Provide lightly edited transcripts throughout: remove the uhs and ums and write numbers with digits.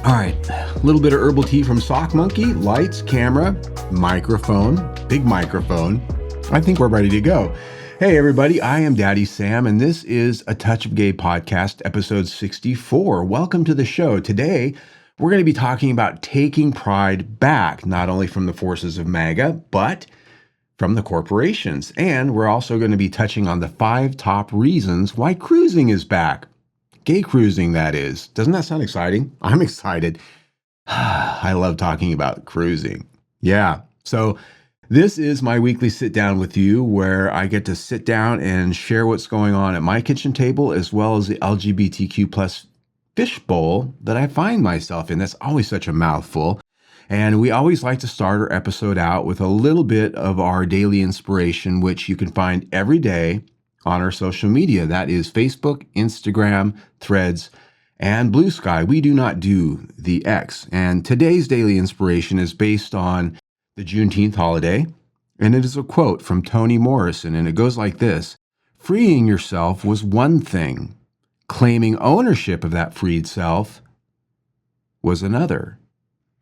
All right, a little bit of herbal tea from Sock Monkey, lights, camera, microphone, big microphone. I think we're ready to go. Hey everybody, I am Daddy Sam, and this is A Touch of Gay Podcast, episode 64. Welcome to the show. Today, we're going to be talking about taking pride back, not only from the forces of MAGA, but from the corporations. And we're also going to be touching on the 5 top reasons why cruising is back. Gay cruising, that is. Doesn't that sound exciting? I'm excited. I love talking about cruising. Yeah. So this is my weekly sit down with you where I get to sit down and share what's going on at my kitchen table as well as the LGBTQ plus fishbowl that I find myself in. That's always such a mouthful. And we always like to start our episode out with a little bit of our daily inspiration, which you can find every day on our social media. That is Facebook, Instagram, Threads, and Blue Sky. We do not do the X. And today's daily inspiration is based on the Juneteenth holiday. And it is a quote from Toni Morrison. And it goes like this: "Freeing yourself was one thing. Claiming ownership of that freed self was another."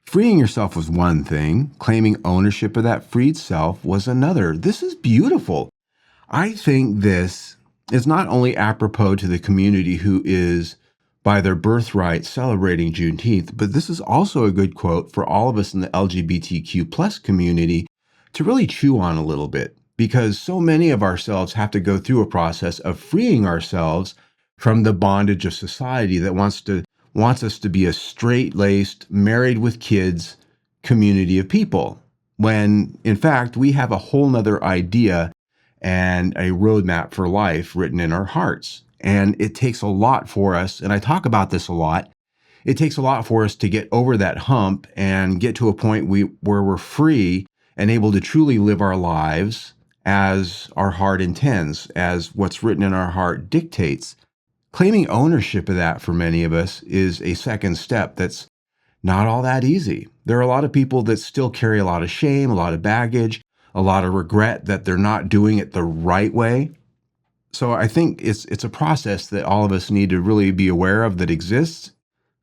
Freeing yourself was one thing. Claiming ownership of that freed self was another. This is beautiful. I think this is not only apropos to the community who is, by their birthright, celebrating Juneteenth, but this is also a good quote for all of us in the LGBTQ plus community to really chew on a little bit, because so many of ourselves have to go through a process of freeing ourselves from the bondage of society that wants us to be a straight-laced, married with kids community of people, when in fact we have a whole nother idea and a roadmap for life written in our hearts. And it takes a lot for us, and I talk about this a lot, it takes a lot for us to get over that hump and get to a point where we're free and able to truly live our lives as our heart intends, as what's written in our heart dictates. Claiming ownership of that for many of us is a second step that's not all that easy. There are a lot of people that still carry a lot of shame, a lot of baggage, a lot of regret that they're not doing it the right way. So I think it's a process that all of us need to really be aware of that exists.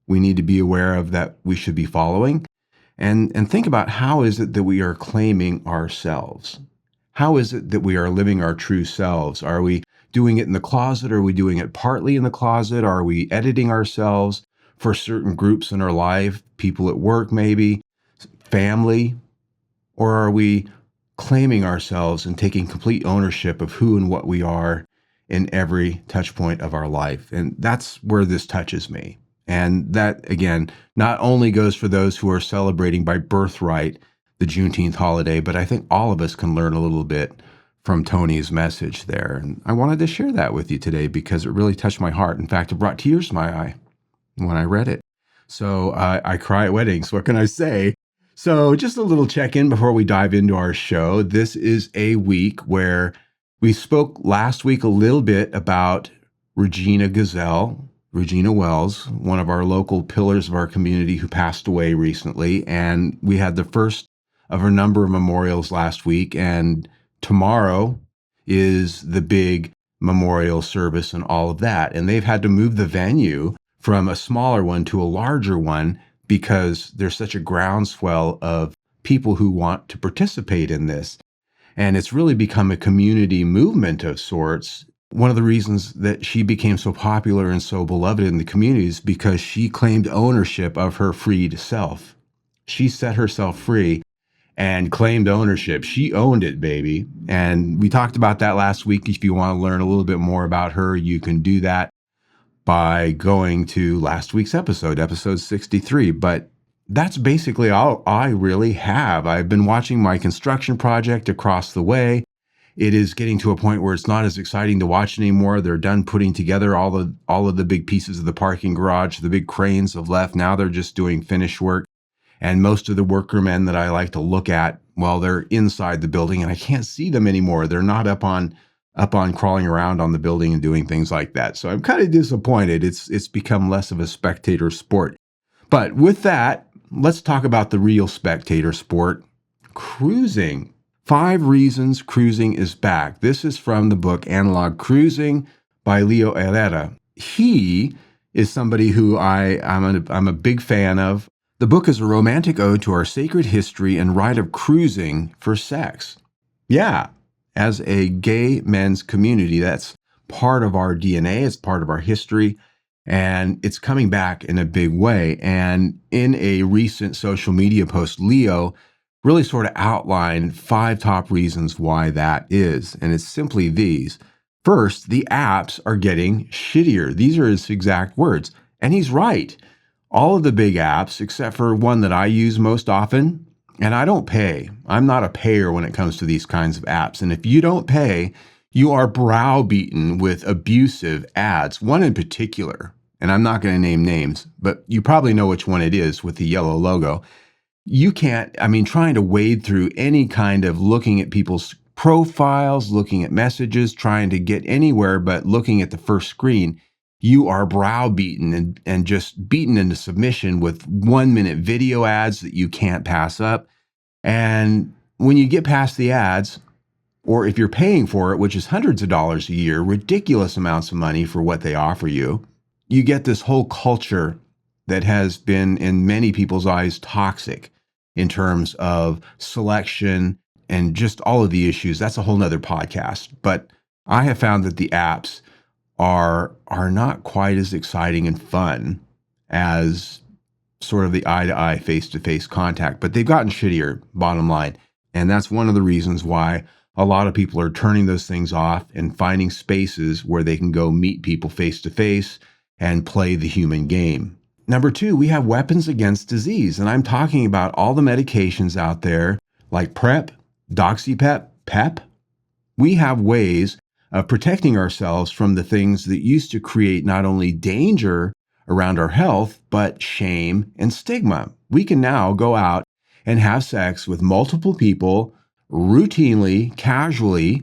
We need to be aware of that we should be following, and think about how is it that we are claiming ourselves? How is it that we are living our true selves? Are we doing it in the closet? Are we doing it partly in the closet? Are we editing ourselves for certain groups in our life, people at work maybe, family? Or are we claiming ourselves and taking complete ownership of who and what we are in every touch point of our life? And that's where this touches me. And that, again, not only goes for those who are celebrating by birthright the Juneteenth holiday, but I think all of us can learn a little bit from Toni's message there. And I wanted to share that with you today because it really touched my heart. In fact, it brought tears to my eye when I read it. So I cry at weddings. What can I say? So just a little check-in before we dive into our show. This is a week where we spoke last week a little bit about Regina Wells, one of our local pillars of our community who passed away recently. And we had the first of a number of memorials last week. And tomorrow is the big memorial service and all of that. And they've had to move the venue from a smaller one to a larger one because there's such a groundswell of people who want to participate in this. And it's really become a community movement of sorts. One of the reasons that she became so popular and so beloved in the community is because she claimed ownership of her freed self. She set herself free and claimed ownership. She owned it, baby. And we talked about that last week. If you want to learn a little bit more about her, you can do that by going to last week's episode 63. But that's basically all I really have. I've been watching my construction project across the way. It is getting to a point where it's not as exciting to watch anymore. They're done putting together all of the big pieces of the parking garage. The big cranes have left. Now they're just doing finish work. And most of the workermen that I like to look at, well, they're inside the building and I can't see them anymore. They're not up on crawling around on the building and doing things like that. So I'm kind of disappointed. It's become less of a spectator sport. But with that, let's talk about the real spectator sport, cruising. 5 reasons cruising is back. This is from the book Analog Cruising by Leo Herrera. He is somebody who I'm a big fan of. The book is a romantic ode to our sacred history and rite of cruising for sex. Yeah, as a gay men's community, that's part of our DNA, it's part of our history, and it's coming back in a big way. And in a recent social media post, Leo really sort of outlined 5 top reasons why that is. And it's simply these. First, the apps are getting shittier. These are his exact words. And he's right. All of the big apps, except for one that I use most often, and I don't pay. I'm not a payer when it comes to these kinds of apps. And if you don't pay, you are browbeaten with abusive ads. One in particular, and I'm not going to name names, but you probably know which one it is with the yellow logo. You can't, trying to wade through any kind of looking at people's profiles, looking at messages, trying to get anywhere but looking at the first screen, you are browbeaten and just beaten into submission with 1-minute video ads that you can't pass up. And when you get past the ads, or if you're paying for it, which is hundreds of dollars a year, ridiculous amounts of money for what they offer you, you get this whole culture that has been, in many people's eyes, toxic in terms of selection and just all of the issues. That's a whole nother podcast. But I have found that the apps are not quite as exciting and fun as sort of the eye-to-eye, face-to-face contact. But they've gotten shittier, bottom line. And that's one of the reasons why a lot of people are turning those things off and finding spaces where they can go meet people face-to-face and play the human game. Number 2, we have weapons against disease. And I'm talking about all the medications out there like PrEP, DoxyPep, PEP. We have ways of protecting ourselves from the things that used to create not only danger around our health, but shame and stigma. We can now go out and have sex with multiple people routinely, casually,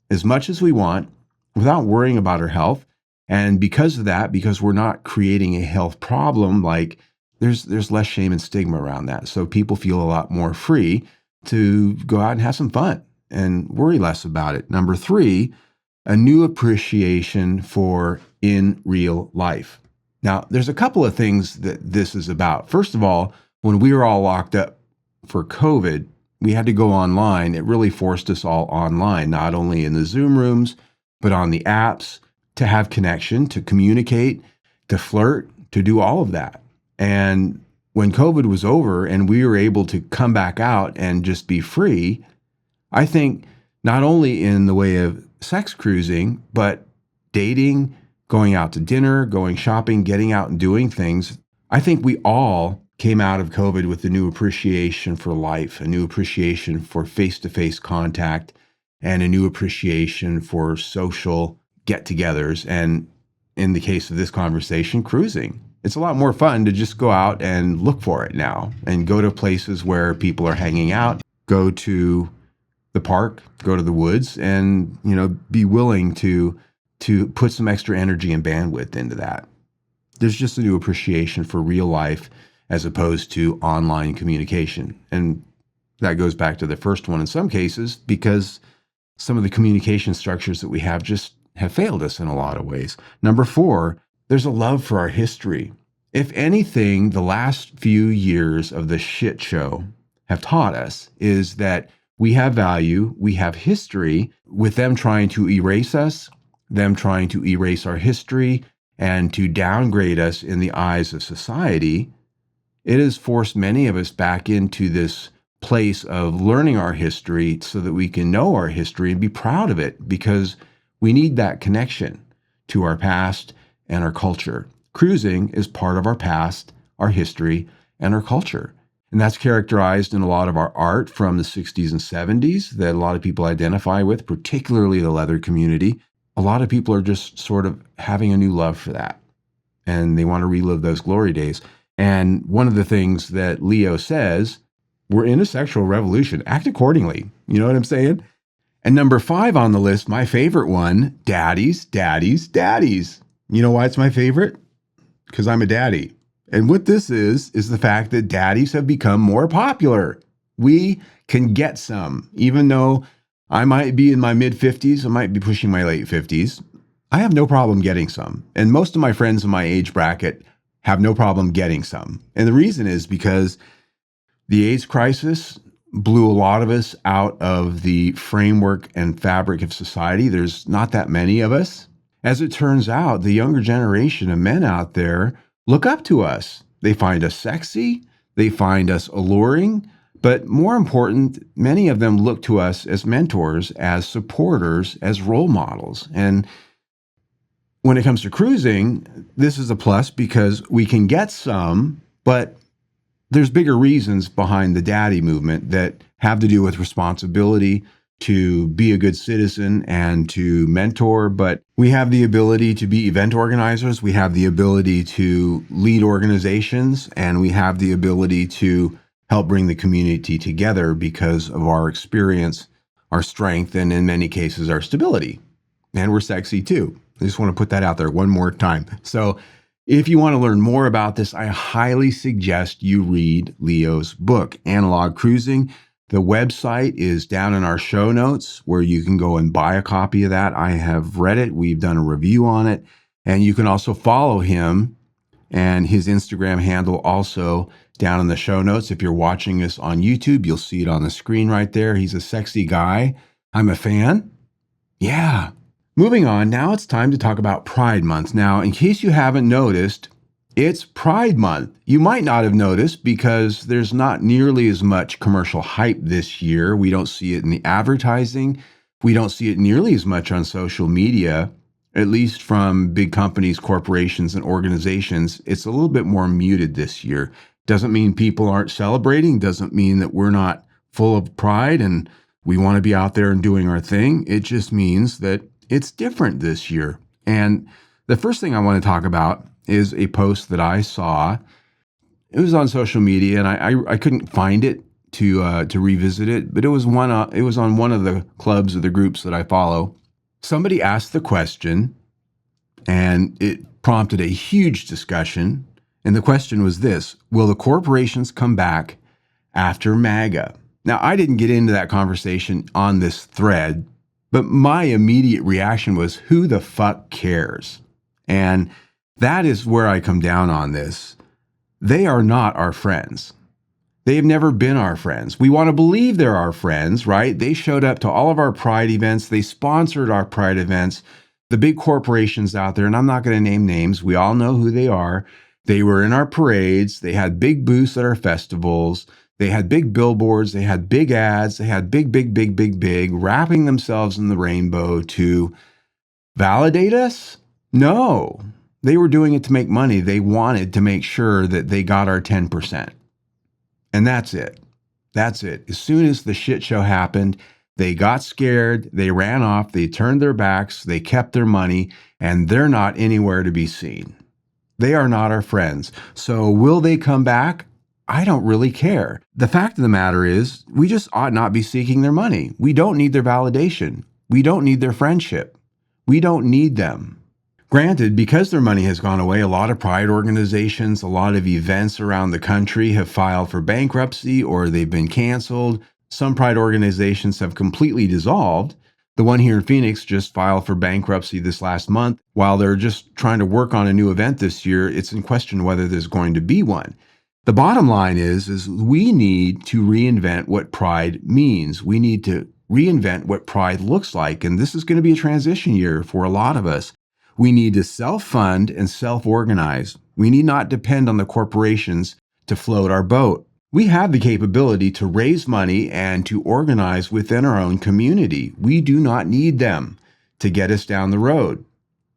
as much as we want, without worrying about our health. And because of that, because we're not creating a health problem, like there's less shame and stigma around that. So people feel a lot more free to go out and have some fun and worry less about it. Number 3, a new appreciation for in real life. Now, there's a couple of things that this is about. First of all, when we were all locked up for COVID, we had to go online. It really forced us all online, not only in the Zoom rooms, but on the apps, to have connection, to communicate, to flirt, to do all of that. And when COVID was over and we were able to come back out and just be free, I think not only in the way of sex cruising, but dating, going out to dinner, going shopping, getting out and doing things, I think we all came out of COVID with a new appreciation for life, a new appreciation for face-to-face contact, and a new appreciation for social get-togethers, and in the case of this conversation, cruising. It's a lot more fun to just go out and look for it now and go to places where people are hanging out, go to the park, go to the woods, and be willing to put some extra energy and bandwidth into that. There's just a new appreciation for real life as opposed to online communication. And that goes back to the first one in some cases, because some of the communication structures that we have just have failed us in a lot of ways. Number 4, there's a love for our history. If anything, the last few years of the shit show have taught us is that we have value, we have history, with them trying to erase us, them trying to erase our history, and to downgrade us in the eyes of society. It has forced many of us back into this place of learning our history so that we can know our history and be proud of it, because we need that connection to our past and our culture. Cruising is part of our past, our history, and our culture. And that's characterized in a lot of our art from the 60s and 70s that a lot of people identify with, particularly the leather community. A lot of people are just sort of having a new love for that, and they want to relive those glory days. And one of the things that Leo says, we're in a sexual revolution. Act accordingly. You know what I'm saying? And number 5 on the list, my favorite one, daddies, daddies, daddies. You know why it's my favorite? Because I'm a daddy. And what this is the fact that daddies have become more popular. We can get some, even though I might be in my mid-50s, I might be pushing my late 50s. I have no problem getting some. And most of my friends in my age bracket have no problem getting some. And the reason is because the AIDS crisis blew a lot of us out of the framework and fabric of society. There's not that many of us. As it turns out, the younger generation of men out there look up to us. They find us sexy, they find us alluring, but more important, many of them look to us as mentors, as supporters, as role models. And when it comes to cruising, this is a plus because we can get some, but there's bigger reasons behind the daddy movement that have to do with responsibility to be a good citizen and to mentor. But we have the ability to be event organizers. We have the ability to lead organizations, and we have the ability to help bring the community together because of our experience, our strength, and in many cases, our stability. And we're sexy too. I just want to put that out there one more time. So if you want to learn more about this, I highly suggest you read Leo's book, Analog Cruising. The website is down in our show notes where you can go and buy a copy of that. I have read it. We've done a review on it. And you can also follow him and his Instagram handle also down in the show notes. If you're watching this on YouTube, you'll see it on the screen right there. He's a sexy guy. I'm a fan. Yeah. Moving on, now it's time to talk about Pride Month. Now, in case you haven't noticed, it's Pride Month. You might not have noticed because there's not nearly as much commercial hype this year. We don't see it in the advertising. We don't see it nearly as much on social media, at least from big companies, corporations, and organizations. It's a little bit more muted this year. Doesn't mean people aren't celebrating, doesn't mean that we're not full of pride and we want to be out there and doing our thing. It just means that it's different this year. And the first thing I want to talk about is a post that I saw. It was on social media, and I couldn't find it to revisit it, but it was on one of the clubs or the groups that I follow. Somebody asked the question, and it prompted a huge discussion. And the question was this: will the corporations come back after MAGA? Now, I didn't get into that conversation on this thread, but my immediate reaction was, who the fuck cares? And that is where I come down on this. They are not our friends. They have never been our friends. We want to believe they're our friends, right? They showed up to all of our Pride events. They sponsored our Pride events. The big corporations out there, and I'm not going to name names. We all know who they are. They were in our parades. They had big booths at our festivals. They had big billboards, they had big ads, they had big, wrapping themselves in the rainbow to validate us? No, they were doing it to make money. They wanted to make sure that they got our 10%. And that's it. That's it. As soon as the shit show happened, they got scared, they ran off, they turned their backs, they kept their money, and they're not anywhere to be seen. They are not our friends. So will they come back? I don't really care. The fact of the matter is, we just ought not be seeking their money. We don't need their validation. We don't need their friendship. We don't need them. Granted, because their money has gone away, a lot of pride organizations, a lot of events around the country have filed for bankruptcy or they've been canceled. Some pride organizations have completely dissolved. The one here in Phoenix just filed for bankruptcy this last month. While they're just trying to work on a new event this year, it's in question whether there's going to be one. The bottom line is we need to reinvent what pride means. We need to reinvent what pride looks like. And this is going to be a transition year for a lot of us. We need to self-fund and self-organize. We need not depend on the corporations to float our boat. We have the capability to raise money and to organize within our own community. We do not need them to get us down the road.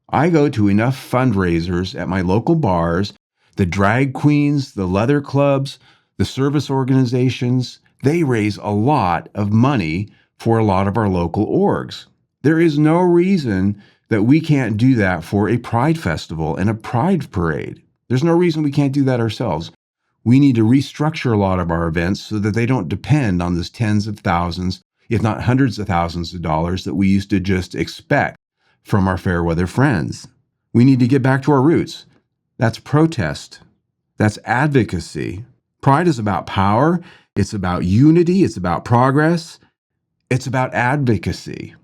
I go to enough fundraisers at my local bars. The drag queens, the leather clubs, the service organizations, they raise a lot of money for a lot of our local orgs. There is no reason that we can't do that for a pride festival and a pride parade. There's no reason we can't do that ourselves. We need to restructure a lot of our events so that they don't depend on those tens of thousands, if not hundreds of thousands of dollars that we used to just expect from our fair weather friends. We need to get back to our roots. That's protest. That's advocacy. Pride is about power. It's about unity. It's about progress. It's about advocacy.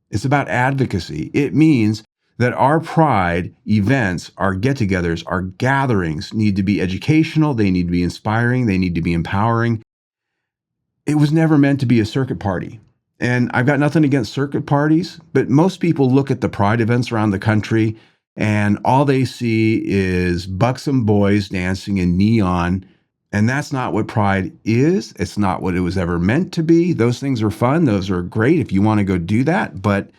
It's about advocacy. It means that our pride events, our get-togethers, our gatherings need to be educational, they need to be inspiring, they need to be empowering. It was never meant to be a circuit party. And I've got nothing against circuit parties, but most people look at the pride events around the country and all they see is buxom boys dancing in neon. And that's not what pride is. It's not what it was ever meant to be. Those things are fun. Those are great if you want to go do that. But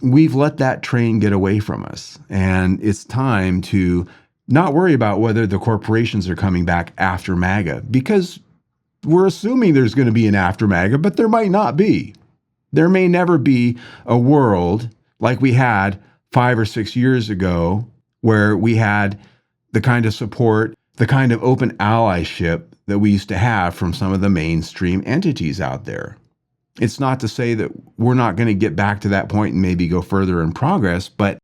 we've let that train get away from us. And it's time to not worry about whether the corporations are coming back after MAGA, because we're assuming there's going to be an after MAGA, but there might not be. There may never be a world like we had 5 or 6 years ago, where we had the kind of support, the kind of open allyship that we used to have from some of the mainstream entities out there. It's not to say that we're not going to get back to that point and maybe go further in progress, but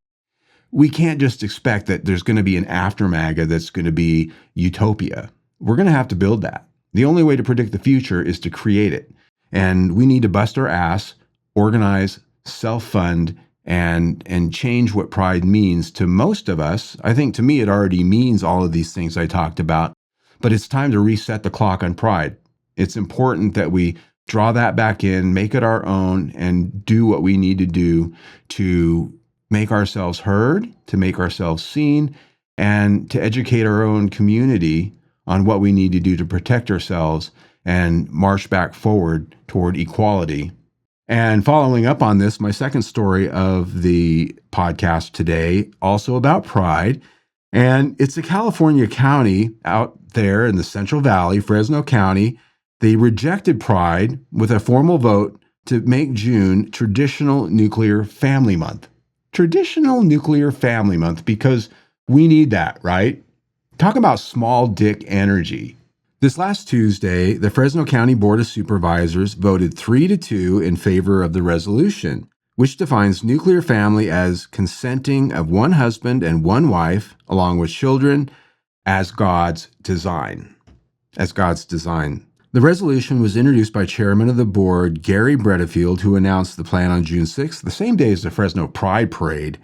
we can't just expect that there's going to be an after MAGA that's going to be utopia. We're going to have to build that. The only way to predict the future is to create it. And we need to bust our ass, organize, self-fund, and change what pride means to most of us. I think to me, it already means all of these things I talked about, but it's time to reset the clock on pride. It's important that we draw that back in, make it our own, and do what we need to do to make ourselves heard, to make ourselves seen, and to educate our own community on what we need to do to protect ourselves and march back forward toward equality. And following up on this, my second story of the podcast today, also about pride, and it's a California county out there in the Central Valley, Fresno County. They rejected pride with a formal vote to make June Traditional Nuclear Family Month. Traditional Nuclear Family Month, because we need that, right? Talk about small dick energy. This last Tuesday, the Fresno County Board of Supervisors voted 3-2 in favor of the resolution, which defines nuclear family as consenting of one husband and one wife, along with children, as God's design. The resolution was introduced by Chairman of the Board, Gary Bredefield, who announced the plan on June 6th, the same day as the Fresno Pride Parade.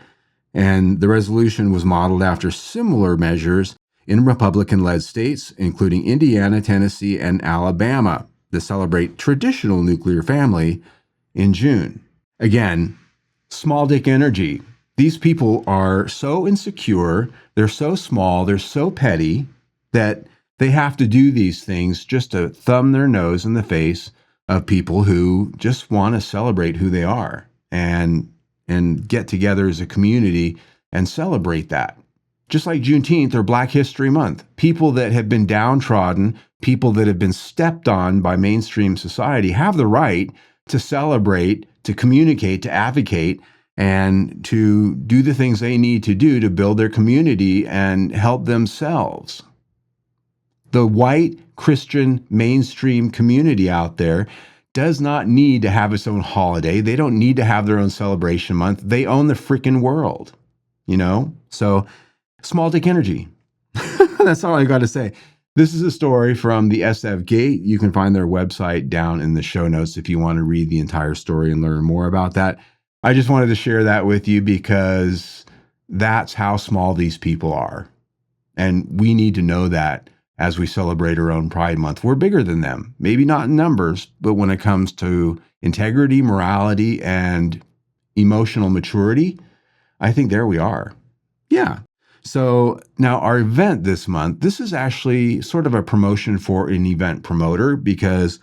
And the resolution was modeled after similar measures in Republican-led states, including Indiana, Tennessee, and Alabama, that celebrate traditional nuclear family in June. Again, small dick energy. These people are so insecure, they're so small, they're so petty that they have to do these things just to thumb their nose in the face of people who just want to celebrate who they are and get together as a community and celebrate that. Just like Juneteenth or Black History Month, people that have been downtrodden, people that have been stepped on by mainstream society have the right to celebrate, to communicate, to advocate, and to do the things they need to do to build their community and help themselves. The white Christian mainstream community out there does not need to have its own holiday. They don't need to have their own celebration month. They own the freaking world, you know? So small dick energy. That's all I got to say. This is a story from the SF Gate. You can find their website down in the show notes if you want to read the entire story and learn more about that. I just wanted to share that with you because that's how small these people are. And we need to know that as we celebrate our own Pride Month. We're bigger than them. Maybe not in numbers, but when it comes to integrity, morality, and emotional maturity, I think there we are. Yeah. So now our event this month, this is actually sort of a promotion for an event promoter because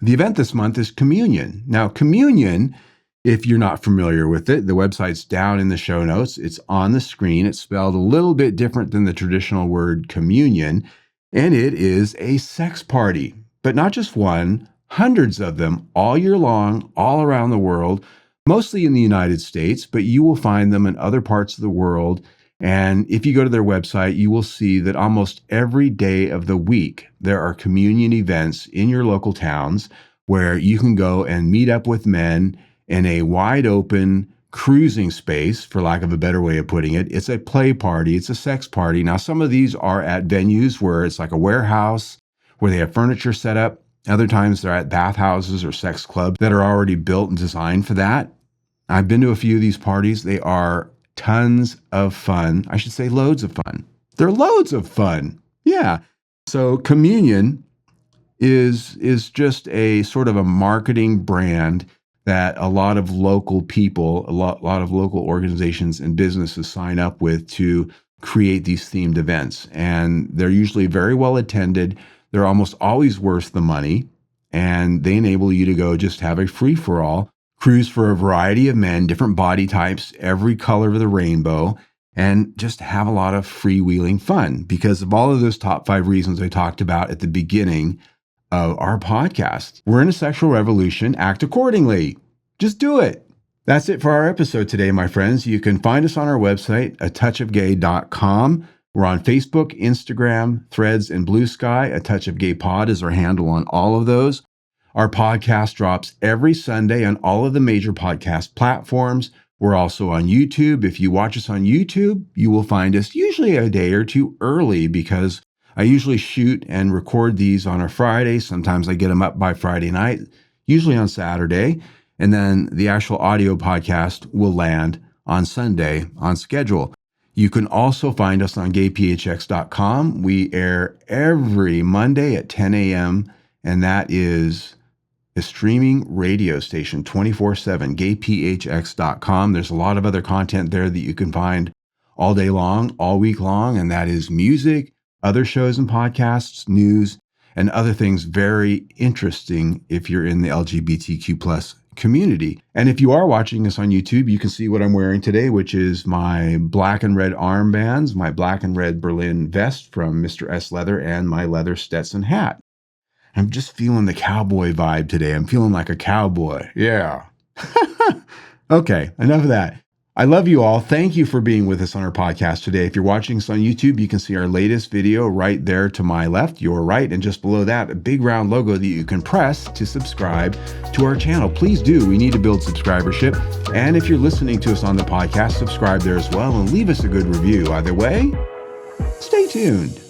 the event this month is communion. Now, communion, if you're not familiar with it, the website's down in the show notes. It's on the screen. It's spelled a little bit different than the traditional word communion, and it is a sex party, but not just one, hundreds of them all year long, all around the world, mostly in the United States, but you will find them in other parts of the world. And if you go to their website, you will see that almost every day of the week, there are communion events in your local towns where you can go and meet up with men in a wide open cruising space, for lack of a better way of putting it. It's a play party. It's a sex party. Now, some of these are at venues where it's like a warehouse where they have furniture set up. Other times they're at bathhouses or sex clubs that are already built and designed for that. I've been to a few of these parties. They are tons of fun. I should say loads of fun. They're loads of fun. Yeah. So communion is just a sort of a marketing brand that a lot of local people, a lot of local organizations and businesses sign up with to create these themed events. And they're usually very well attended. They're almost always worth the money. And they enable you to go just have a free-for-all, cruise for a variety of men, different body types, every color of the rainbow, and just have a lot of freewheeling fun because of all of those top 5 reasons I talked about at the beginning of our podcast. We're in a sexual revolution. Act accordingly. Just do it. That's it for our episode today, my friends. You can find us on our website, atouchofgay.com. We're on Facebook, Instagram, Threads, and Blue Sky. A Touch of Gay Pod is our handle on all of those. Our podcast drops every Sunday on all of the major podcast platforms. We're also on YouTube. If you watch us on YouTube, you will find us usually a day or two early because I usually shoot and record these on a Friday. Sometimes I get them up by Friday night, usually on Saturday. And then the actual audio podcast will land on Sunday on schedule. You can also find us on gayphx.com. We air every Monday at 10 a.m. And that is a streaming radio station 24/7, gayphx.com. There's a lot of other content there that you can find all day long, all week long. And that is music, other shows and podcasts, news, and other things very interesting if you're in the LGBTQ plus community. And if you are watching us on YouTube, you can see what I'm wearing today, which is my black and red armbands, my black and red Berlin vest from Mr. S Leather, and my leather Stetson hat. I'm just feeling the cowboy vibe today. I'm feeling like a cowboy. Yeah. Okay, enough of that. I love you all. Thank you for being with us on our podcast today. If you're watching us on YouTube, you can see our latest video right there to my left, your right, and just below that, a big round logo that you can press to subscribe to our channel. Please do. We need to build subscribership. And if you're listening to us on the podcast, subscribe there as well and leave us a good review. Either way, stay tuned.